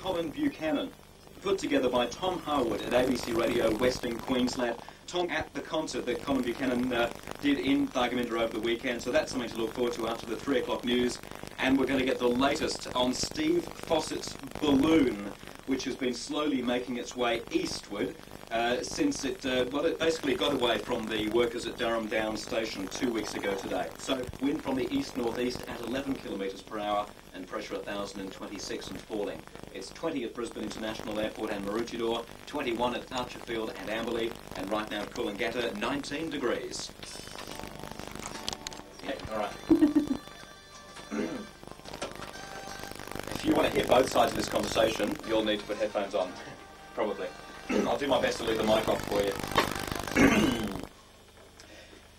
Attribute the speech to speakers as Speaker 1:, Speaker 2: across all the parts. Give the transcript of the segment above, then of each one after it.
Speaker 1: Colin Buchanan, put together by Tom Harwood at ABC Radio Western Queensland. Tom at the concert that Colin Buchanan did in Thargomindah over the weekend, so that's something to look forward to after the 3 o'clock news. And we're going to get the latest on Steve Fawcett's balloon, which has been slowly making its way eastward since it basically got away from the workers at Durham Downs Station 2 weeks ago today. So wind from the east-northeast at 11 kilometres per hour and pressure 1,026 and falling. It's 20 at Brisbane International Airport and Maroochydore, 21 at Archerfield and Amberley, and right now at Coolangatta, 19 degrees. Yeah, all right. If you want to hear both sides of this conversation, you'll need to put headphones on, probably. I'll do my best to leave the mic off for you.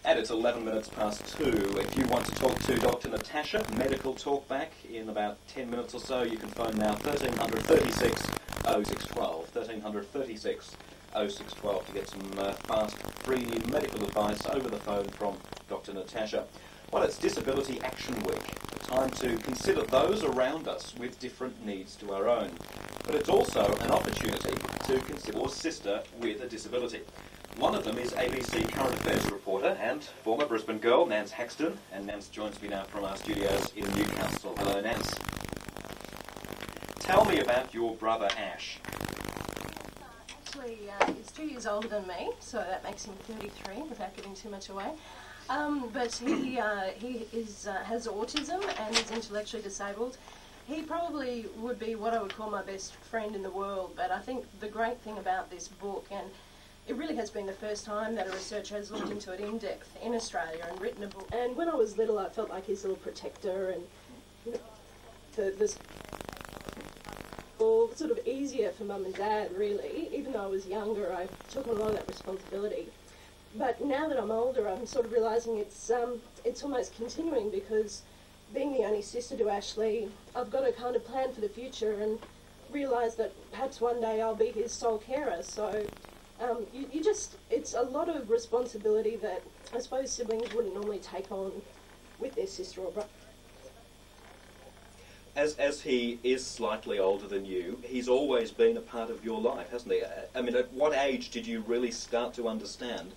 Speaker 1: And it's 11 minutes past 2. If you want to talk to Dr. Natasha, medical talkback, in about 10 minutes or so, you can phone now 1336 0612. 1336 0612 to get some fast, free medical advice over the phone from Dr. Natasha. Well, it's Disability Action Week, a time to consider those around us with different needs to our own. But it's also an opportunity to consider your sister with a disability. One of them is ABC Current Affairs reporter and former Brisbane girl, Nance Haxton. And Nance joins me now from our studios in Newcastle. Hello, Nance. Tell me about your brother, Ash.
Speaker 2: Actually, he's 2 years older than me, so that makes him 33 without giving too much away. But he has autism and is intellectually disabled. He probably would be what I would call my best friend in the world, but I think the great thing about this book, and it really has been the first time that a researcher has looked into it in depth in Australia and written a book. And when I was little, I felt like his little protector, and you know, the all sort of easier for mum and dad, really. Even though I was younger, I took on a lot of that responsibility. But now that I'm older, I'm sort of realising it's almost continuing, because being the only sister to Ashley, I've got to kind of plan for the future and realise that perhaps one day I'll be his sole carer. So it's a lot of responsibility that I suppose siblings wouldn't normally take on with their sister or brother.
Speaker 1: As he is slightly older than you, he's always been a part of your life, hasn't he? I mean, at what age did you really start to understand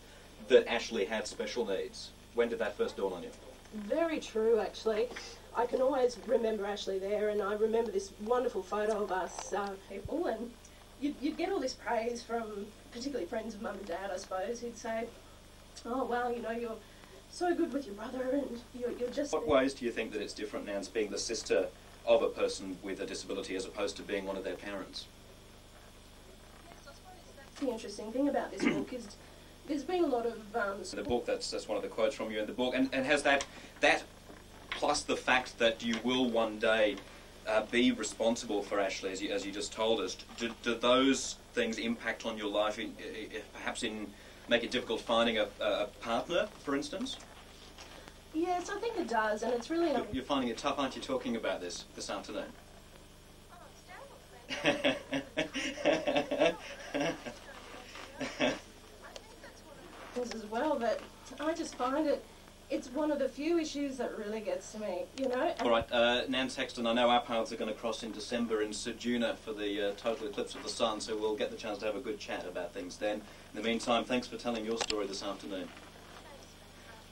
Speaker 1: that Ashley had special needs? When did that first dawn on you?
Speaker 2: Very true, actually. I can always remember Ashley there, and I remember this wonderful photo of us people, and you'd get all this praise from particularly friends of mum and dad, I suppose, who'd say, oh, well, you know, you're so good with your brother, and you're just...
Speaker 1: What ways do you think that it's different now as being the sister of a person with a disability as opposed to being one of their parents?
Speaker 2: Yes, I suppose that's the interesting thing about this book is there's been a lot of...
Speaker 1: The book, that's one of the quotes from you in the book, and has that plus the fact that you will one day be responsible for Ashley, as you just told us, do those things impact on your life, perhaps make it difficult finding a partner, for instance?
Speaker 2: Yes, I think it does, and it's really...
Speaker 1: You're finding it tough, aren't you, talking about this afternoon?
Speaker 2: Oh, it's terrible. As well, but I just find it's one of the few issues that really gets to me, you know.
Speaker 1: All right, Nance Haxton, I know our paths are going to cross in December in Ceduna for the total eclipse of the sun, so we'll get the chance to have a good chat about things then. In the meantime, thanks for telling your story this afternoon.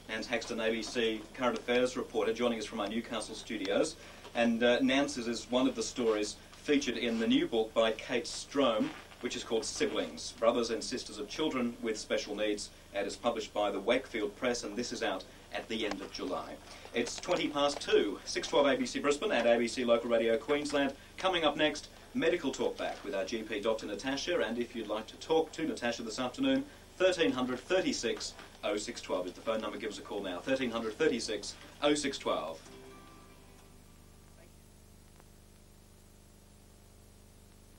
Speaker 1: Nance Haxton, ABC Current Affairs reporter, joining us from our Newcastle studios. And Nance's is one of the stories featured in the new book by Kate Strohm, which is called Siblings, Brothers and Sisters of Children with Special Needs, and is published by the Wakefield Press, and this is out at the end of July. It's 20 past 2, 612 ABC Brisbane and ABC Local Radio Queensland. Coming up next, medical talkback with our GP, Dr. Natasha, and if you'd like to talk to Natasha this afternoon, 1300 36 0612 is the phone number. Give us a call now, 1300 36 0612.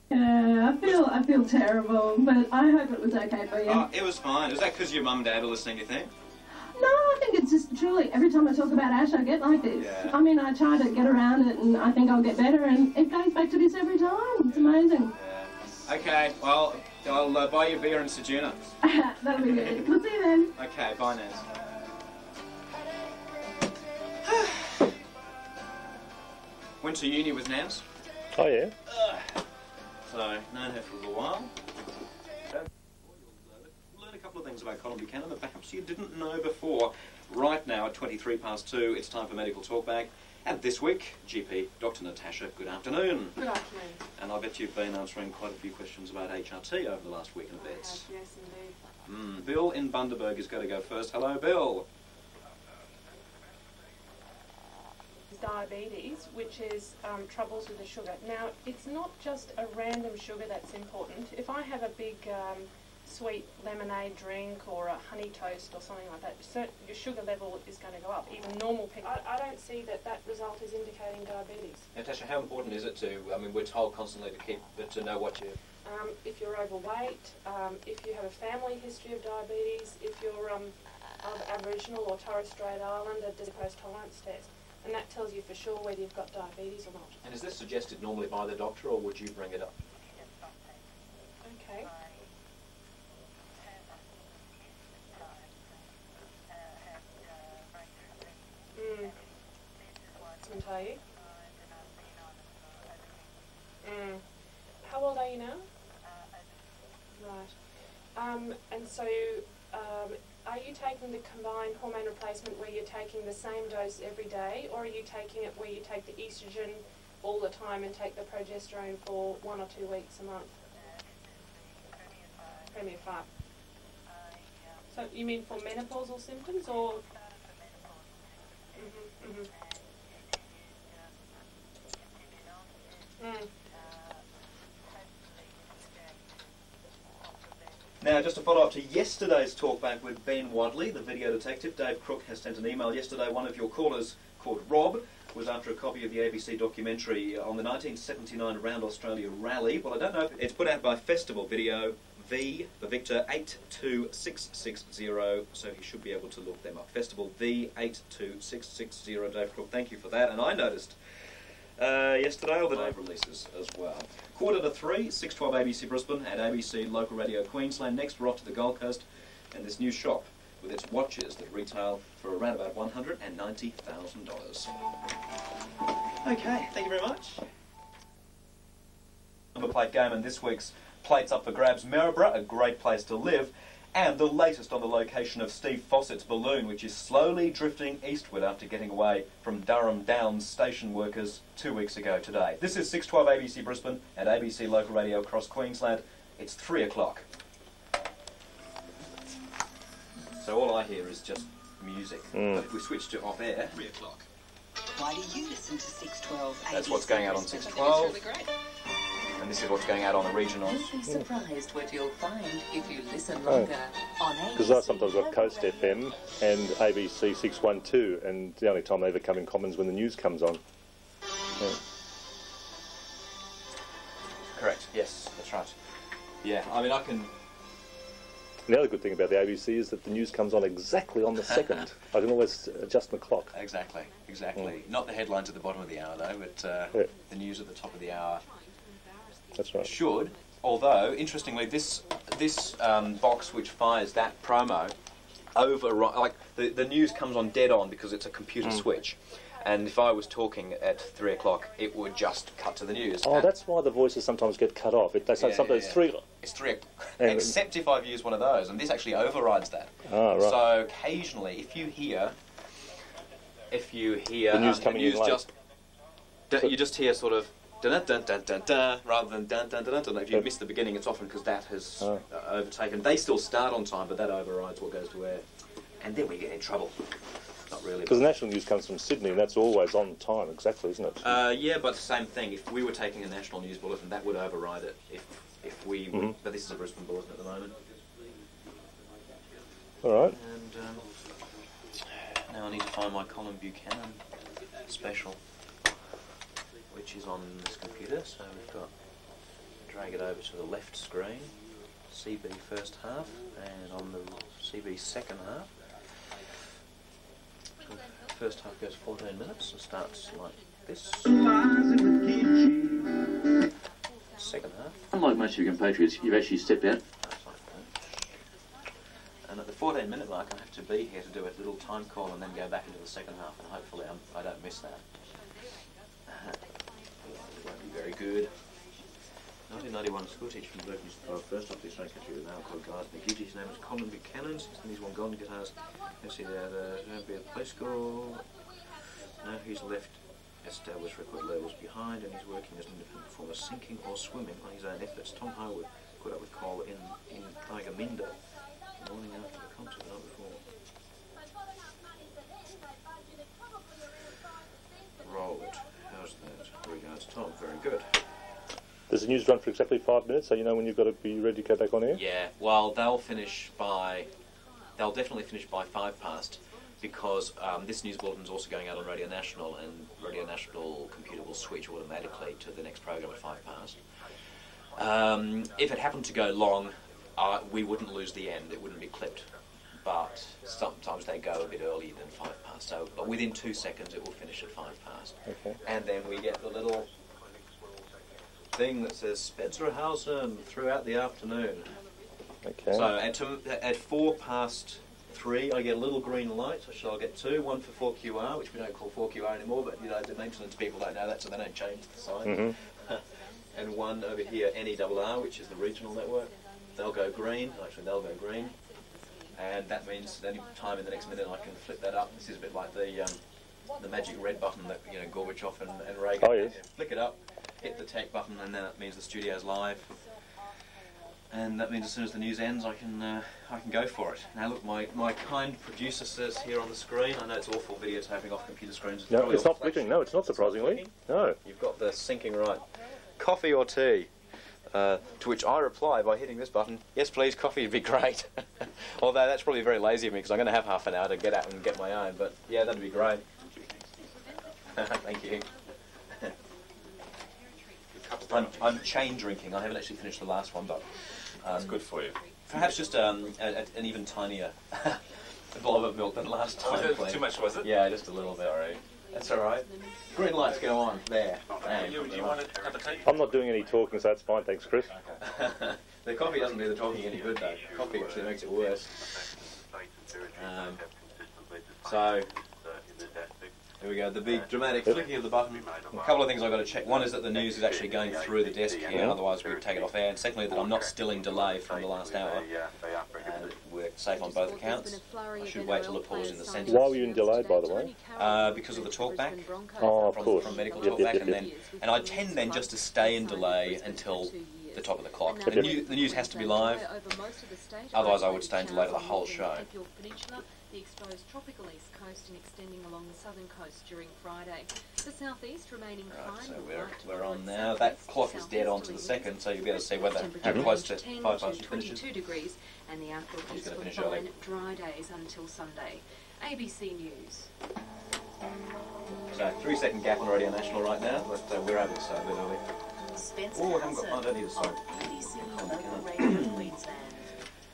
Speaker 3: Yeah, I feel terrible, but I hope it was okay for you.
Speaker 1: Oh, it was fine. Is that because your mum and dad are listening, you think?
Speaker 3: No, I think it's just truly, every time I talk about Ash, I get like this.
Speaker 1: Yeah.
Speaker 3: I mean, I try to get around it, and I think I'll get better, and it goes back to this every time. It's amazing.
Speaker 1: Yeah. Okay, well, I'll buy you a beer in Ceduna.
Speaker 3: That'll be good. We'll see you then.
Speaker 1: Okay, bye, Nance. Went to uni with Nance.
Speaker 4: Oh, yeah?
Speaker 1: So, known her for a little while. You'll learn a couple of things about Colin Buchanan that perhaps you didn't know before. Right now, at 2, it's time for Medical Talkback. And this week, GP Dr. Natasha, good afternoon.
Speaker 4: Good afternoon.
Speaker 1: And I bet you've been answering quite a few questions about HRT over the last week and a bit.
Speaker 4: Yes, indeed.
Speaker 1: Bill in Bundaberg is going to go first. Hello, Bill.
Speaker 4: Diabetes, which is troubles with the sugar. Now, it's not just a random sugar that's important. If I have a big sweet lemonade drink or a honey toast or something like that, your sugar level is going to go up. Even normal people. I don't see that result is indicating diabetes.
Speaker 1: Natasha, how important is it to, I mean, we're told constantly to know what you...
Speaker 4: If you're overweight, if you have a family history of diabetes, if you're of Aboriginal or Torres Strait Islander, does a glucose tolerance test. And that tells you for sure whether you've got diabetes or not.
Speaker 1: And is this suggested normally by the doctor, or would you bring it up?
Speaker 4: Okay. Can tell you. How old are you now? Right. And so, are you taking the combined hormone replacement where you're taking the same dose every day, or are you taking it where you take the estrogen all the time and take the progesterone for 1 or 2 weeks a month? Premier 5. So you mean for menopausal symptoms, or?
Speaker 1: Now, just to follow up to yesterday's talkback with Ben Wadley, the video detective, Dave Crook has sent an email yesterday. One of your callers, called Rob, was after a copy of the ABC documentary on the 1979 Round Australia Rally. Well, I don't know if it's put out by Festival Video, V for Victor 82660, so he should be able to look them up. Festival V 82660, Dave Crook, thank you for that. And I noticed yesterday all the live releases as well. 2:45, 6:12 ABC Brisbane and ABC Local Radio Queensland. Next we're off to the Gold Coast and this new shop with its watches that retail for around about $190,000. Okay, thank you very much. Number plate game, and this week's plates up for grabs. Maryborough, a great place to live, and the latest on the location of Steve Fawcett's balloon, which is slowly drifting eastward after getting away from Durham Downs station workers 2 weeks ago today. This is 6:12 ABC Brisbane and ABC Local Radio across Queensland. It's 3 o'clock. So all I hear is just music. But if we switch to off-air, 3 o'clock.
Speaker 5: Why do you listen to 612 ABC?
Speaker 1: That's what's going out on 6:12. And this is what's going out on the regionals.
Speaker 5: You'll be surprised what you'll find if you listen longer on ABC.
Speaker 6: Because I sometimes got Coast FM and ABC 612, and the only time they ever come in common is when the news comes on. Yeah.
Speaker 1: Correct, yes, that's right. Yeah, I mean, I can...
Speaker 6: The other good thing about the ABC is that the news comes on exactly on the second. I can always adjust the clock.
Speaker 1: Exactly. Not the headlines at the bottom of the hour, though, but the news at the top of the hour.
Speaker 6: That's right.
Speaker 1: Should, although, interestingly, this box which fires that promo like the news comes on dead on because it's a computer switch. And if I was talking at 3 o'clock, it would just cut to the news.
Speaker 6: Oh, that's why the voices sometimes get cut off. They say sometimes it's 3 o'clock.
Speaker 1: It's 3 o'clock. Except if I've used one of those, and this actually overrides that.
Speaker 6: Ah, right.
Speaker 1: So occasionally, if you hear
Speaker 6: the news coming in late.
Speaker 1: You just hear sort of dun dun dun dun dun rather than dun dun dun dun. If you miss the beginning, it's often because that has overtaken. They still start on time, but that overrides what goes to air, and then we get in trouble. Not really.
Speaker 6: Because the national news comes from Sydney, and that's always on time, exactly, isn't it?
Speaker 1: Yeah, but the same thing. If we were taking a national news bulletin, that would override it. If we, but this is a Brisbane bulletin at the moment.
Speaker 6: All right.
Speaker 1: And now I need to find my Colin Buchanan special, which is on this computer. So we've got drag it over to the left screen. CB first half, and on the CB second half. First half goes 14 minutes and starts like this. Second half.
Speaker 7: Unlike most of your compatriots, you've actually stepped out.
Speaker 1: And at the 14-minute mark, I have to be here to do a little time call and then go back into the second half, and hopefully I don't miss that. It won't be very good. 99
Speaker 8: 1991 school teacher from Burton used to play first off the Australian country with now called Guys McGee. His name is Colin Buchanan. He's won golden guitars. You see there, the play school. Now he's left established record labels behind and he's working as an independent performer, sinking or swimming on his own efforts. Tom Howard put up with Cole in Tigerminda the morning after the concert the night before. Roll it. How's that? Regards, Tom. Very good.
Speaker 6: Does the news run for exactly 5 minutes, so you know when you've got to be ready to go back on air?
Speaker 1: Yeah, well, they'll definitely finish by 5 past, because this news bulletin is also going out on Radio National, and Radio National computer will switch automatically to the next program at 5 past. If it happened to go long, we wouldn't lose the end, it wouldn't be clipped. But sometimes they go a bit earlier than 5 past, so but within 2 seconds it will finish at 5 past.
Speaker 6: Okay.
Speaker 1: And then we get the little thing that says Spencer Howson throughout the afternoon.
Speaker 6: Okay.
Speaker 1: So at 4 past 3, I get a little green light. So I'll get 2, one for 4QR, which we don't call 4QR anymore, but you know the maintenance people don't know that, so they don't change the sign. And one over here, NERR, which is the regional network. They'll go green. Actually, they'll go green. And that means at any time in the next minute I can flip that up. This is a bit like the magic red button that Gorbachev and Reagan.
Speaker 6: Oh, yes.
Speaker 1: Flick it up, hit the tech button, and then that means the studio's live. And that means as soon as the news ends, I can go for it. Now look, my kind producer says here on the screen. I know it's awful videotaping off computer screens.
Speaker 6: No, it's not flicking. No, it's not, surprisingly. No.
Speaker 1: You've got the syncing right. Coffee or tea? To which I reply by hitting this button, yes please, coffee would be great. Although that's probably very lazy of me because I'm going to have half an hour to get out and get my own, but yeah, that'd be great. Thank you. I'm chain drinking. I haven't actually finished the last one, but
Speaker 9: that's good for you.
Speaker 1: Perhaps just an even tinier blob of milk than last time.
Speaker 9: Too much, was it?
Speaker 1: Yeah, just a little bit. Sorry. That's all right. Green lights go on. There.
Speaker 9: Do you want a cup of tea?
Speaker 6: I'm not doing any talking, so that's fine. Thanks, Chris.
Speaker 1: The coffee doesn't do the talking any good, though. Coffee actually makes it worse. So, here we go. The big dramatic flicking of the button. A couple of things I've got to check. One is that the news is actually going through the desk here, otherwise we would take it off air. And secondly, that I'm not still in delay from the last hour. And we're safe on both accounts. I should wait till the pause in the sentence.
Speaker 6: Why were you in delay, by the way?
Speaker 1: Because of the talkback.
Speaker 6: Oh, of course.
Speaker 1: From medical talkback, and I tend then just to stay in delay until the top of the clock. The news has to be live, otherwise I would stay in delay for the whole show.
Speaker 10: The exposed tropical east coast and extending along the southern coast during Friday. The southeast remaining
Speaker 1: right, so we're on now. That clock is dead on to the second, so you'll be able to see whether how close to 5 past
Speaker 10: 22 degrees, and the outlook is for fine dry days until Sunday. ABC News.
Speaker 1: So 3-second gap on Radio National right now, but we're able to start a bit early. Oh, I don't need a song.
Speaker 10: ABC Queensland.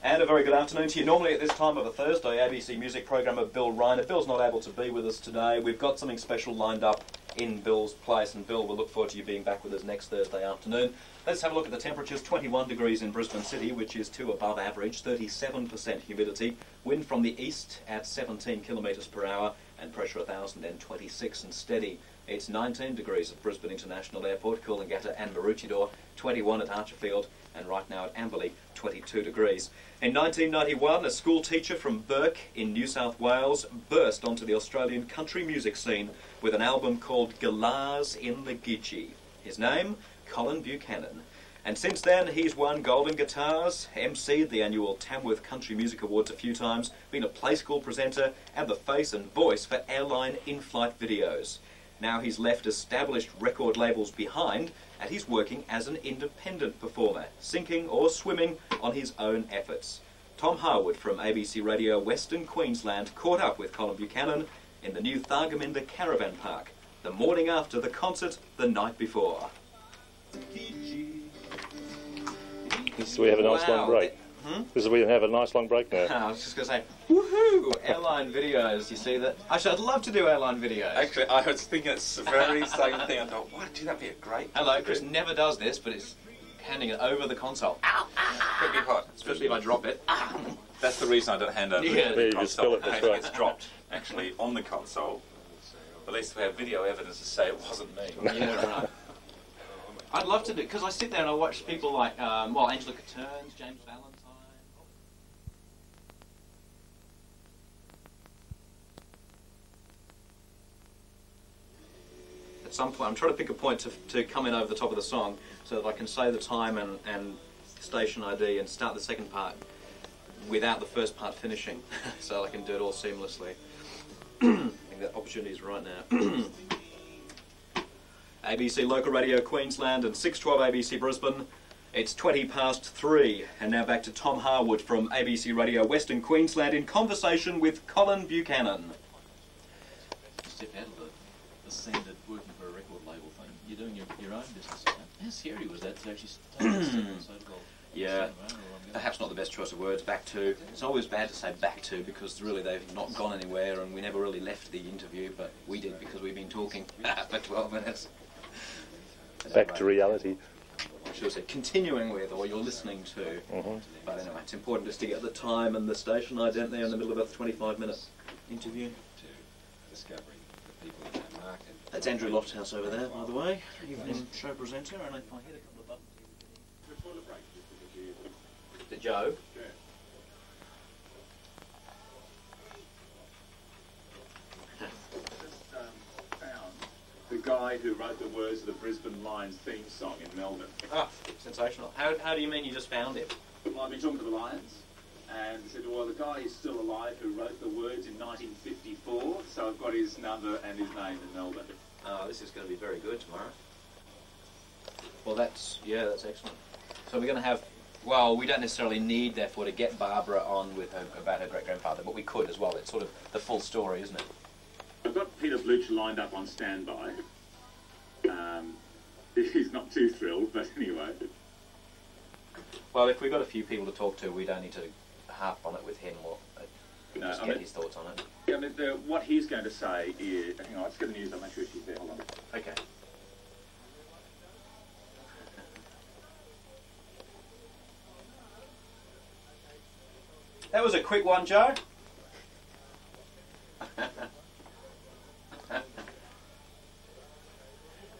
Speaker 1: And a very good afternoon to you. Normally at this time of a Thursday, ABC music programmer Bill Reiner. Bill's not able to be with us today. We've got something special lined up in Bill's place, and Bill, we'll look forward to you being back with us next Thursday afternoon. Let's have a look at the temperatures. 21 degrees in Brisbane City, which is 2 above average, 37% humidity, wind from the east at 17 kilometres per hour, and pressure 1,026 and steady. It's 19 degrees at Brisbane International Airport, Coolangatta and Maroochydore, 21 at Archerfield, and right now at Amberley, 22 degrees. In 1991, a school teacher from Burke in New South Wales burst onto the Australian country music scene with an album called Galahs in the Gidgee. His name, Colin Buchanan. And since then, he's won golden guitars, emceed the annual Tamworth Country Music Awards a few times, been a play school presenter, and the face and voice for airline in-flight videos. Now he's left established record labels behind, and he's working as an independent performer, sinking or swimming on his own efforts. Tom Harwood from ABC Radio Western Queensland caught up with Colin Buchanan in the new Thargomindah Caravan Park, the morning after the concert the night before.
Speaker 6: So we have a nice long break. Because we have a nice long break now.
Speaker 1: I was just going to say, woohoo! Airline videos, you see that? Actually, I'd love to do airline videos.
Speaker 9: Actually, I was thinking it's the very same thing. I thought, what? That'd be a great...
Speaker 1: Hello, Chris never does this, but it's handing it over the console. Ow!
Speaker 9: Could be hot.
Speaker 1: Especially if I drop it.
Speaker 9: That's the reason I don't hand over
Speaker 6: Yeah,
Speaker 9: the
Speaker 6: you
Speaker 9: console.
Speaker 6: just spill it, that's right.
Speaker 9: It's dropped, actually, on the console. At least we have video evidence to say it wasn't me.
Speaker 1: Yeah, right. I'd love to do, because I sit there and I watch people like, Angela Catterns, James Valentine. At some point, I'm trying to pick a point to come in over the top of the song so that I can say the time and station ID and start the second part without the first part finishing, so I can do it all seamlessly. I think that opportunity is right now. ABC Local Radio Queensland and 612 ABC Brisbane. It's 3:20, and now back to Tom Harwood from ABC Radio Western Queensland in conversation with Colin Buchanan.
Speaker 7: Step out of the standard working for a record label thing. You're doing your own business. How scary was that to actually start
Speaker 1: Yeah, perhaps not the best choice of words, back to. It's always bad to say back to because really they've not gone anywhere and we never really left the interview, but we did because we've been talking for 12 minutes.
Speaker 6: Back to reality.
Speaker 1: I should have said continuing with, or you're listening to.
Speaker 6: Mm-hmm.
Speaker 1: But anyway, it's important just to get the time and the station ident there in the middle of a 25-minute interview.
Speaker 7: discovering the people in that market.
Speaker 1: That's Andrew Lofthouse over there, by the way, evening show presenter, and if I hit a couple of buttons. Is it Joe?
Speaker 11: The guy who wrote the words of the Brisbane Lions theme song in Melbourne.
Speaker 1: Ah, sensational. How do you mean you just found him?
Speaker 11: Well, I've been talking to the Lions, and they said, well, the guy is still alive who wrote the words in 1954, so I've got his number and his name in Melbourne.
Speaker 1: Oh, this is going to be very good tomorrow. Well, that's excellent. So we're going to have, well, we don't necessarily need, therefore, to get Barbara on with her, about her great-grandfather, but we could as well. It's sort of the full story, isn't it?
Speaker 11: I've got Peter Bluch lined up on standby. He's not too thrilled, but anyway.
Speaker 1: Well, if we've got a few people to talk to, we don't need to harp on it with him or just get his thoughts on it.
Speaker 11: Yeah, I mean, what he's going to say is... Hang on, let's get the news. I'll make sure she's there. Hold on.
Speaker 1: Okay. That was a quick one, Joe.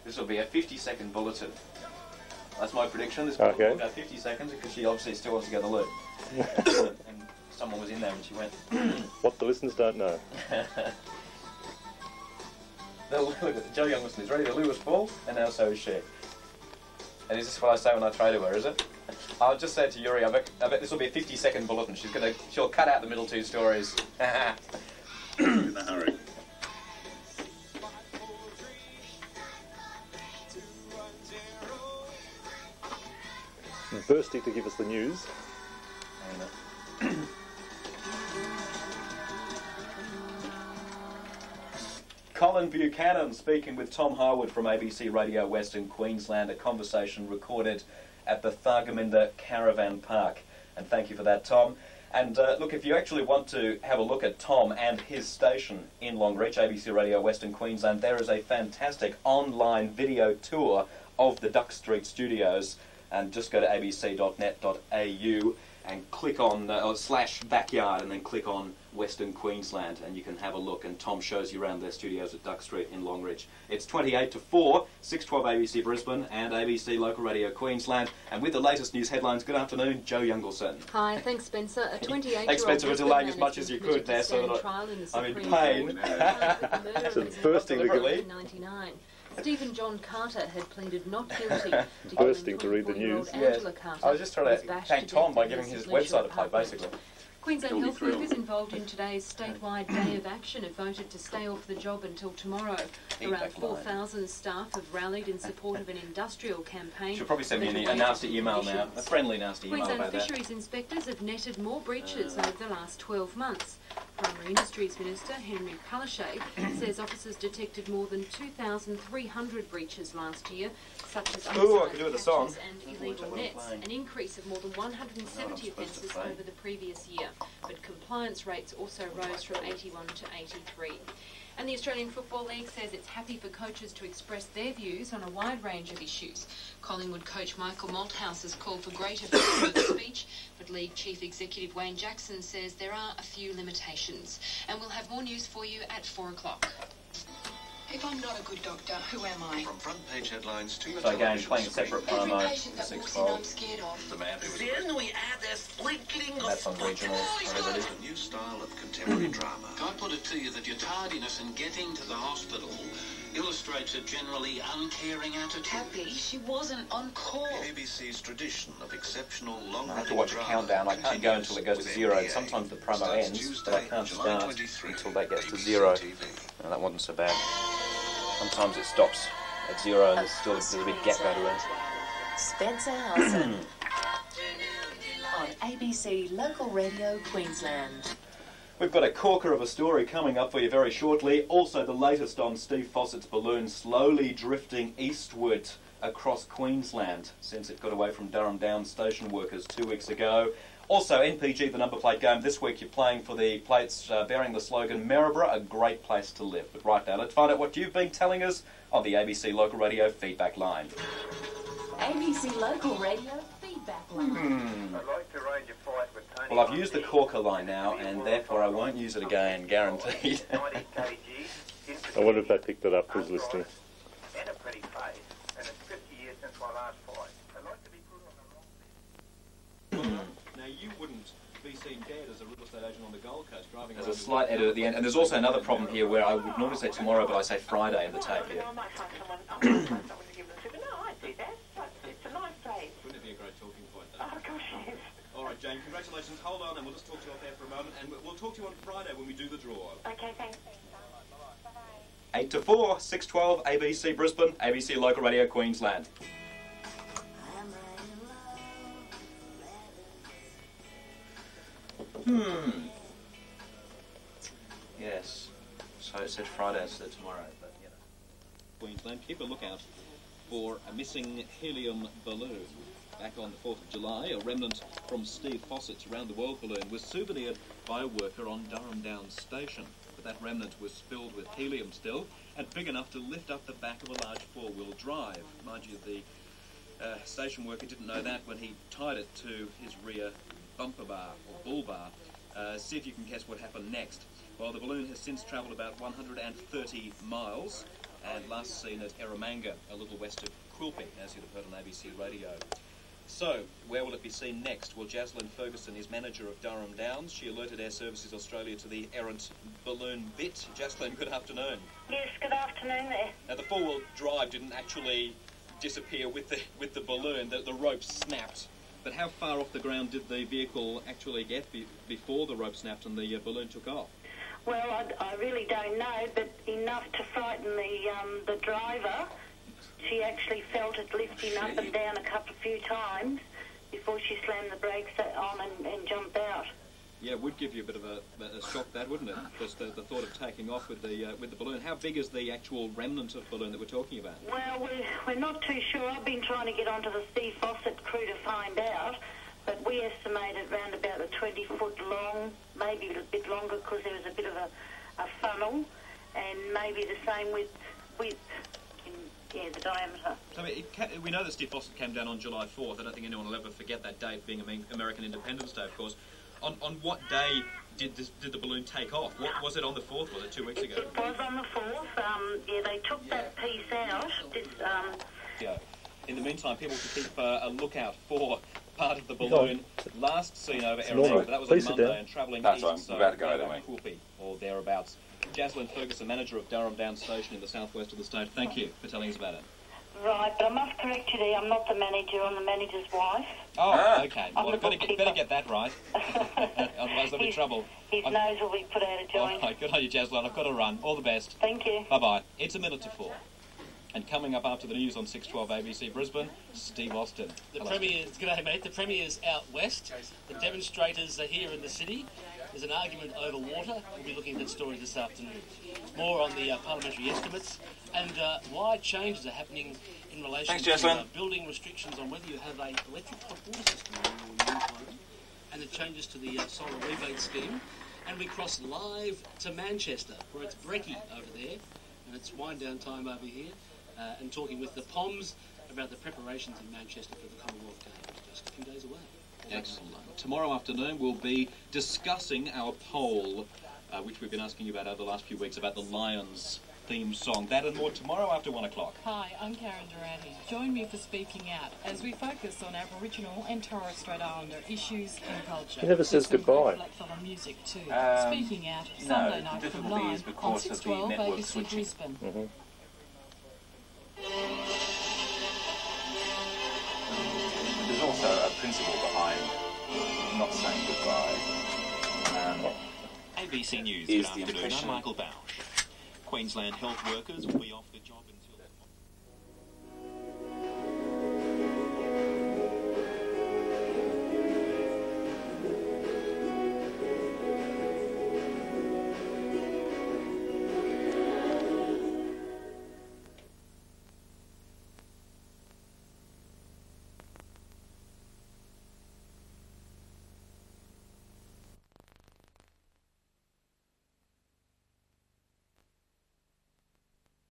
Speaker 1: This will be a 50-second bulletin. That's my prediction. This bulletin will go 50 seconds because she obviously still wants to go to the loo. And someone was in there and she went...
Speaker 6: What the listeners don't know.
Speaker 1: Joe Youngleton is ready. The loo was full, and now so is she. And is this what I say when I try to her, is it? I'll just say it to Yuri, I bet this will be a 50-second bulletin. She'll cut out the middle two stories.
Speaker 11: In a hurry.
Speaker 6: Bursting to give us the news.
Speaker 1: Colin Buchanan speaking with Tom Harwood from ABC Radio Western Queensland, a conversation recorded at the Thargomindah Caravan Park. And thank you for that, Tom. And look, if you actually want to have a look at Tom and his station in Longreach, ABC Radio Western Queensland, there is a fantastic online video tour of the Duck Street studios. And just go to abc.net.au and click on /backyard and then click on Western Queensland and you can have a look, and Tom shows you around their studios at Duck Street in Longreach. It's 4:28, 612 ABC Brisbane and ABC Local Radio Queensland. And with the latest news headlines, good afternoon, Joe Youngleton.
Speaker 10: Hi, thanks Spencer. A 28-year-old
Speaker 1: Thanks Spencer for delaying as much as you could there so that I'm in pain.
Speaker 6: It's bursting to
Speaker 1: deliberately.
Speaker 10: 1999. Stephen John Carter had pleaded not guilty to
Speaker 6: Bursting to read the news.
Speaker 10: Angela Carter.
Speaker 1: I was just trying to thank Tom by giving his website a play, basically.
Speaker 10: Queensland Health Group is involved in today's statewide day of action. Have voted to stay off the job until tomorrow. Around 4,000 staff have rallied in support of an industrial campaign.
Speaker 1: She'll probably send me a nasty email now, a friendly nasty email
Speaker 10: Queensland
Speaker 1: about that.
Speaker 10: fisheries inspectors have netted more breaches over the last 12 months. Primary Industries Minister Henry Palaszczuk says officers detected more than 2,300 breaches last year, such as unsigned catches and illegal nets, an increase of more than 170 offences over the previous year. But compliance rates also rose from 81 to 83. And the Australian Football League says it's happy for coaches to express their views on a wide range of issues. Collingwood coach Michael Malthouse has called for greater freedom of speech, but League Chief Executive Wayne Jackson says there are a few limitations. And we'll have more news for you at 4 o'clock.
Speaker 12: If I'm not a good doctor, who am I?
Speaker 13: From front page headlines to
Speaker 1: So again, playing a separate promo
Speaker 12: Every
Speaker 1: for
Speaker 12: patient that walks in,
Speaker 1: 612.
Speaker 12: I'm scared of.
Speaker 13: the man who was
Speaker 12: Then we add a sprinkling
Speaker 1: And that's on regional, whatever it is.
Speaker 13: a new style of contemporary drama.
Speaker 14: I put it to you that your tardiness in getting to the hospital illustrates a generally uncaring attitude.
Speaker 12: Happy she wasn't on call.
Speaker 13: The ABC's tradition of exceptional long
Speaker 1: I have to watch a countdown. I can't go until it goes to 0. Sometimes the promo ends, but I can't start until that gets to 0. No, that wasn't so bad. Sometimes it stops at 0 and there's a big gap out of there.
Speaker 15: Spencer Howson on ABC Local Radio Queensland.
Speaker 1: We've got a corker of a story coming up for you very shortly. Also the latest on Steve Fawcett's balloon slowly drifting eastward across Queensland since it got away from Durham Downs station workers 2 weeks ago. Also NPG, the number plate game. This week you're playing for the plates bearing the slogan Maryborough, a great place to live. But right now, let's find out what you've been telling us on the ABC Local Radio feedback line.
Speaker 15: ABC Local Radio feedback line.
Speaker 16: I'd like to arrange a fight with Tony.
Speaker 1: Well, I've used the corker line now, and therefore I won't use it again, guaranteed.
Speaker 16: 90 kg.
Speaker 6: I wonder if they picked it up, who's listening.
Speaker 16: And a pretty face. And it's 50 years since my last fight. I'd like to be put on the wrong.
Speaker 17: Now, you wouldn't be seen dead as a real estate agent on the Gold Coast driving
Speaker 1: There's a slight edit at the end, and there's also another problem here where I would normally say tomorrow, but I say Friday in the tape here.
Speaker 18: I might find someone to give them a super. No, I do that. It's a nice place.
Speaker 17: Wouldn't it be a great talking point, though?
Speaker 18: Oh, gosh, yes.
Speaker 17: All right, Jane, congratulations. Hold on, and we'll just talk to you off there for a moment, and we'll talk to you on Friday when we do the draw.
Speaker 18: Okay, thanks.
Speaker 1: 8 to 4, 612, ABC Brisbane, ABC Local Radio Queensland. Yes. So it said Friday instead of tomorrow, but you know.
Speaker 17: Queensland, keep a lookout for a missing helium balloon. Back on the 4th of July, a remnant from Steve Fawcett's Round the World balloon was souvenired by a worker on Durham Downs station. But that remnant was filled with helium still, and big enough to lift up the back of a large four-wheel drive. Mind you, the station worker didn't know that when he tied it to his rear bumper bar, or bull bar. See if you can guess what happened next. Well, the balloon has since travelled about 130 miles, and last seen at Eromanga, a little west of Quilping, as you'd have heard on ABC Radio. So, where will it be seen next? Well, Jaslyn Ferguson is manager of Durham Downs. She alerted Air Services Australia to the errant balloon bit. Jaslyn, good afternoon.
Speaker 18: Yes, good afternoon there.
Speaker 17: Now, the four-wheel drive didn't actually disappear with the balloon. The rope snapped. But how far off the ground did the vehicle actually get before the rope snapped and the balloon took off?
Speaker 18: Well, I really don't know, but enough to frighten the driver. She actually felt it lifting up and down a few times before she slammed the brakes on and jumped out.
Speaker 17: Yeah, it would give you a bit of a shock, that, wouldn't it? Just the thought of taking off with the balloon. How big is the actual remnant of balloon that we're talking about?
Speaker 18: Well, we're not too sure. I've been trying to get onto the Steve Fawcett crew to find out, but we estimated around about a 20-foot long, maybe a bit longer because there was a bit of a funnel, and maybe the same with the diameter.
Speaker 17: So we know that Steve Fawcett came down on July 4th. I don't think anyone will ever forget that date, being American Independence Day, of course. On what day did the balloon take off? What was it on the 4th? Was it 2 weeks ago?
Speaker 18: It was on the 4th. They took that piece out.
Speaker 17: In the meantime, people can keep a lookout for part of the balloon last seen over Eromanga. That was on Monday and travelling east.
Speaker 1: That's right, we're about to go, don't we?
Speaker 17: Quilpie, or thereabouts. Jaslyn Ferguson, manager of Durham Downs Station in the southwest of the state. Thank you for telling us about it.
Speaker 18: Right, but I must correct you there. I'm not the manager. I'm the manager's wife.
Speaker 17: Oh, okay. Well, better get that right. Otherwise there'll be trouble.
Speaker 18: His nose will be put out of joint.
Speaker 17: All right, good on you, Jaslyn. I've got to run. All the best.
Speaker 18: Thank you.
Speaker 17: Bye-bye. It's 1 minute to 4. And coming up after the news on 612 ABC Brisbane, Steve Austin.
Speaker 19: G'day, mate. The Premier's out west. The demonstrators are here in the city. There's an argument over water. We'll be looking at that story this afternoon. More on the parliamentary estimates and why changes are happening in relation to building restrictions on whether you have an electric hot water system in your new home, and the changes to the solar rebate scheme. And we cross live to Manchester, where it's brekkie over there, and it's wind-down time over here, and talking with the POMs about the preparations in Manchester for the Commonwealth Games, just a few days away.
Speaker 17: Excellent. Tomorrow afternoon we'll be discussing our poll, which we've been asking you about over the last few weeks, about the Lions theme song. That and more tomorrow after 1 o'clock.
Speaker 20: Hi, I'm Karen Durante. Join me for Speaking Out as we focus on Aboriginal and Torres Strait Islander issues and culture.
Speaker 6: He never says goodbye.
Speaker 20: Blackfellow music too. Speaking Out,
Speaker 11: No,
Speaker 20: Sunday
Speaker 11: the
Speaker 20: night from
Speaker 11: difficulty
Speaker 20: 9
Speaker 11: is
Speaker 20: on
Speaker 11: because of the
Speaker 20: 612
Speaker 11: network
Speaker 20: ABC
Speaker 11: switching.
Speaker 20: Brisbane.
Speaker 11: There's also a principle behind not saying goodbye.
Speaker 21: ABC News,
Speaker 11: Is
Speaker 21: good
Speaker 11: the
Speaker 21: afternoon.
Speaker 11: impression-
Speaker 21: I'm Michael Bausch. Queensland health workers will be off the job in